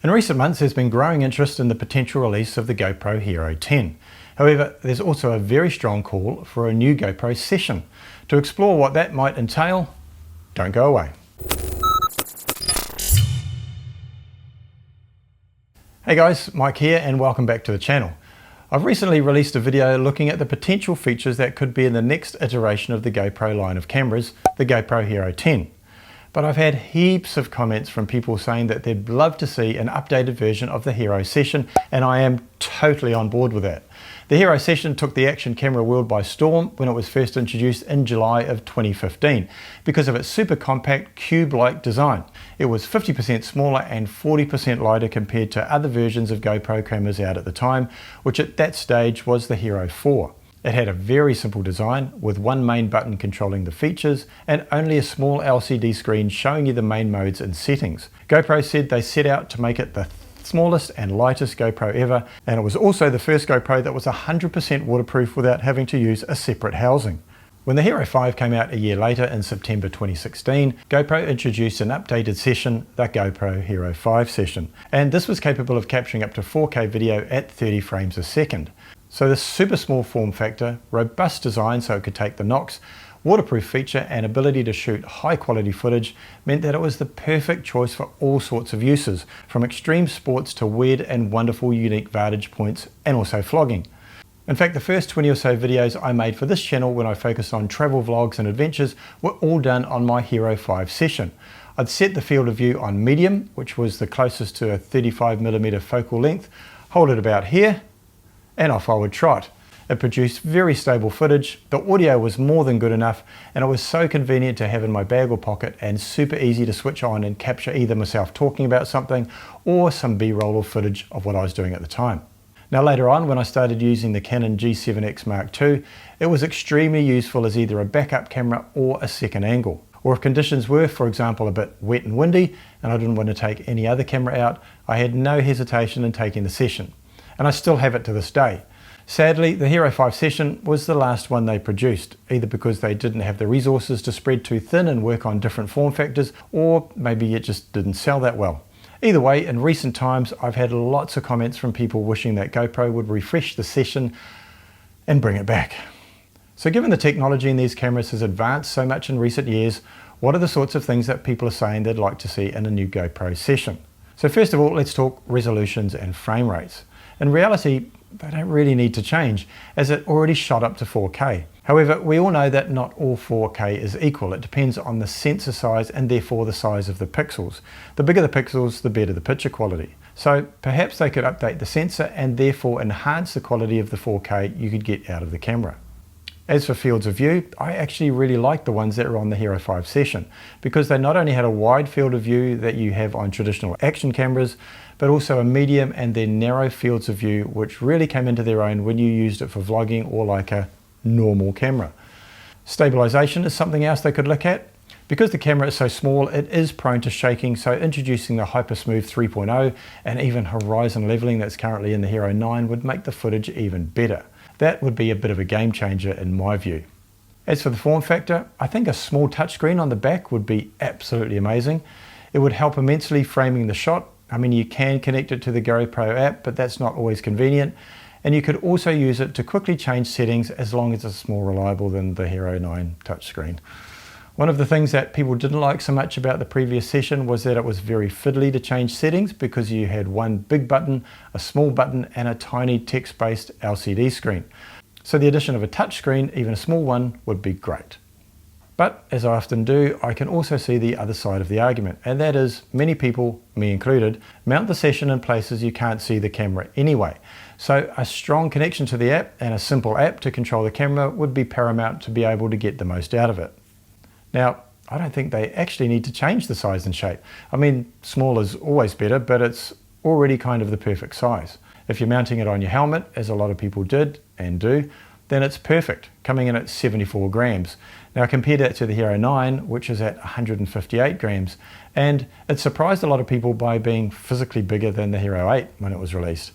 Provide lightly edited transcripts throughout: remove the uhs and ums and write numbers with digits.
In recent months, there's been growing interest in the potential release of the GoPro Hero 10. However, there's also a very strong call for a new GoPro Session. To explore what that might entail, don't go away. Hey guys, Mike here and welcome back to the channel. I've recently released a video looking at the potential features that could be in the next iteration of the GoPro line of cameras, the GoPro Hero 10. But I've had heaps of comments from people saying that they'd love to see an updated version of the Hero Session, and I am totally on board with that. The Hero Session took the action camera world by storm when it was first introduced in July of 2015 because of its super compact cube-like design. It was 50% smaller and 40% lighter compared to other versions of GoPro cameras out at the time, which at that stage was the Hero 4. It had a very simple design with one main button controlling the features and only a small LCD screen showing you the main modes and settings. GoPro said they set out to make it the smallest and lightest GoPro ever, and it was also the first GoPro that was 100% waterproof without having to use a separate housing. When the Hero 5 came out a year later in September 2016, GoPro introduced an updated session, the GoPro Hero 5 Session, and this was capable of capturing up to 4K video at 30 frames a second. So this super small form factor, robust design so it could take the knocks, waterproof feature and ability to shoot high quality footage meant that it was the perfect choice for all sorts of uses, from extreme sports to weird and wonderful unique vantage points and also vlogging. In fact, the first 20 or so videos I made for this channel when I focused on travel vlogs and adventures were all done on my Hero 5 Session. I'd set the field of view on medium, which was the closest to a 35mm focal length, hold it about here, and off I would trot. It produced very stable footage, the audio was more than good enough, and it was so convenient to have in my bag or pocket and super easy to switch on and capture either myself talking about something or some B-roll or footage of what I was doing at the time. Now later on, when I started using the Canon G7X Mark II, it was extremely useful as either a backup camera or a second angle. Or if conditions were, for example, a bit wet and windy and I didn't want to take any other camera out, I had no hesitation in taking the Session. And I still have it to this day. Sadly, the Hero 5 Session was the last one they produced, either because they didn't have the resources to spread too thin and work on different form factors, or maybe it just didn't sell that well. Either way, in recent times, I've had lots of comments from people wishing that GoPro would refresh the Session and bring it back. So given the technology in these cameras has advanced so much in recent years, what are the sorts of things that people are saying they'd like to see in a new GoPro Session? So first of all, let's talk resolutions and frame rates. In reality, they don't really need to change, as it already shot up to 4K. However, we all know that not all 4K is equal. It depends on the sensor size and therefore the size of the pixels. The bigger the pixels, the better the picture quality. So perhaps they could update the sensor and therefore enhance the quality of the 4K you could get out of the camera. As for fields of view, I actually really like the ones that are on the Hero 5 Session because they not only had a wide field of view that you have on traditional action cameras, but also a medium and then narrow fields of view which really came into their own when you used it for vlogging or like a normal camera. Stabilization is something else they could look at. Because the camera is so small, it is prone to shaking, so introducing the Hypersmooth 3.0 and even horizon leveling that's currently in the Hero 9 would make the footage even better. That would be a bit of a game changer in my view. As for the form factor, I think a small touchscreen on the back would be absolutely amazing. It would help immensely framing the shot. I mean, you can connect it to the GoPro app, but that's not always convenient. And you could also use it to quickly change settings as long as it's more reliable than the Hero 9 touchscreen. One of the things that people didn't like so much about the previous Session was that it was very fiddly to change settings because you had one big button, a small button and a tiny text-based LCD screen. So the addition of a touchscreen, even a small one, would be great. But as I often do, I can also see the other side of the argument, and that is many people, me included, mount the Session in places you can't see the camera anyway. So a strong connection to the app and a simple app to control the camera would be paramount to be able to get the most out of it. Now, I don't think they actually need to change the size and shape. I mean, small is always better, but it's already kind of the perfect size. If you're mounting it on your helmet, as a lot of people did and do, then it's perfect, coming in at 74 grams. Now compare that to the Hero 9, which is at 158 grams, and it surprised a lot of people by being physically bigger than the Hero 8 when it was released.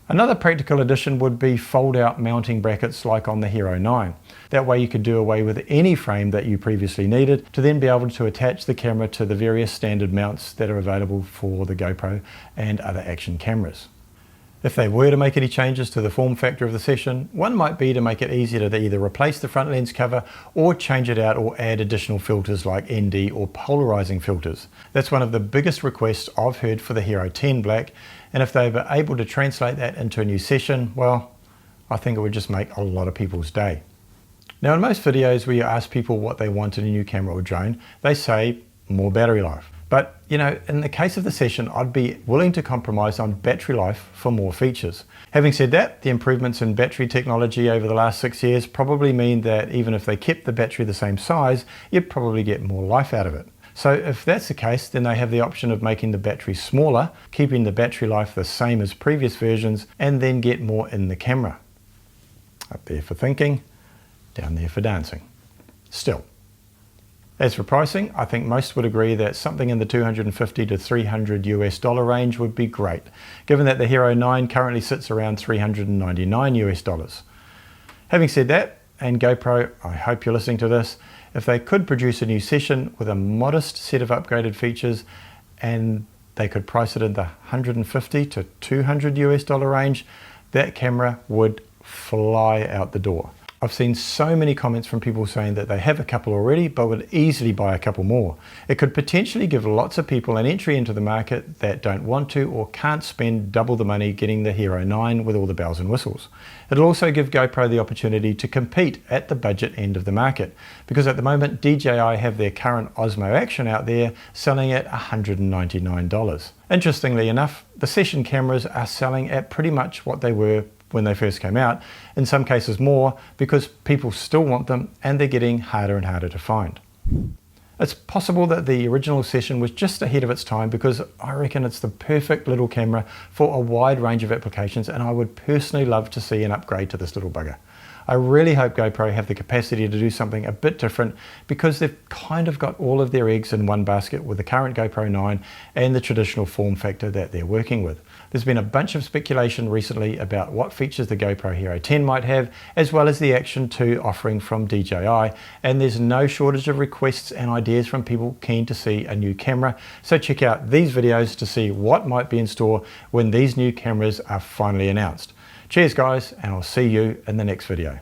Another practical addition would be fold-out mounting brackets like on the Hero 9. That way you could do away with any frame that you previously needed to then be able to attach the camera to the various standard mounts that are available for the GoPro and other action cameras. If they were to make any changes to the form factor of the Session, one might be to make it easier to either replace the front lens cover or change it out or add additional filters like ND or polarizing filters. That's one of the biggest requests I've heard for the Hero 10 Black, and if they were able to translate that into a new Session, well, I think it would just make a lot of people's day. Now, in most videos where you ask people what they want in a new camera or drone, they say more battery life. But, you know, in the case of the Session, I'd be willing to compromise on battery life for more features. Having said that, the improvements in battery technology over the last 6 years probably mean that even if they kept the battery the same size, you'd probably get more life out of it. So if that's the case, then they have the option of making the battery smaller, keeping the battery life the same as previous versions, and then get more in the camera. Up there for thinking, down there for dancing. Still. As for pricing, I think most would agree that something in the $250 to $300 range would be great, given that the Hero 9 currently sits around $399. Having said that, and GoPro, I hope you're listening to this, if they could produce a new Session with a modest set of upgraded features and they could price it in the $150 to $200 range, that camera would fly out the door. I've seen so many comments from people saying that they have a couple already but would easily buy a couple more. It could potentially give lots of people an entry into the market that don't want to or can't spend double the money getting the Hero 9 with all the bells and whistles. It'll also give GoPro the opportunity to compete at the budget end of the market, because at the moment DJI have their current Osmo Action out there selling at $199. Interestingly enough, the Session cameras are selling at pretty much what they were when they first came out, in some cases more, because people still want them and they're getting harder and harder to find. It's possible that the original Session was just ahead of its time, because I reckon it's the perfect little camera for a wide range of applications, and I would personally love to see an upgrade to this little bugger. I really hope GoPro have the capacity to do something a bit different, because they've kind of got all of their eggs in one basket with the current GoPro 9 and the traditional form factor that they're working with. There's been a bunch of speculation recently about what features the GoPro Hero 10 might have, as well as the Action 2 offering from DJI, and there's no shortage of requests and ideas from people keen to see a new camera. So check out these videos to see what might be in store when these new cameras are finally announced. Cheers guys, and I'll see you in the next video.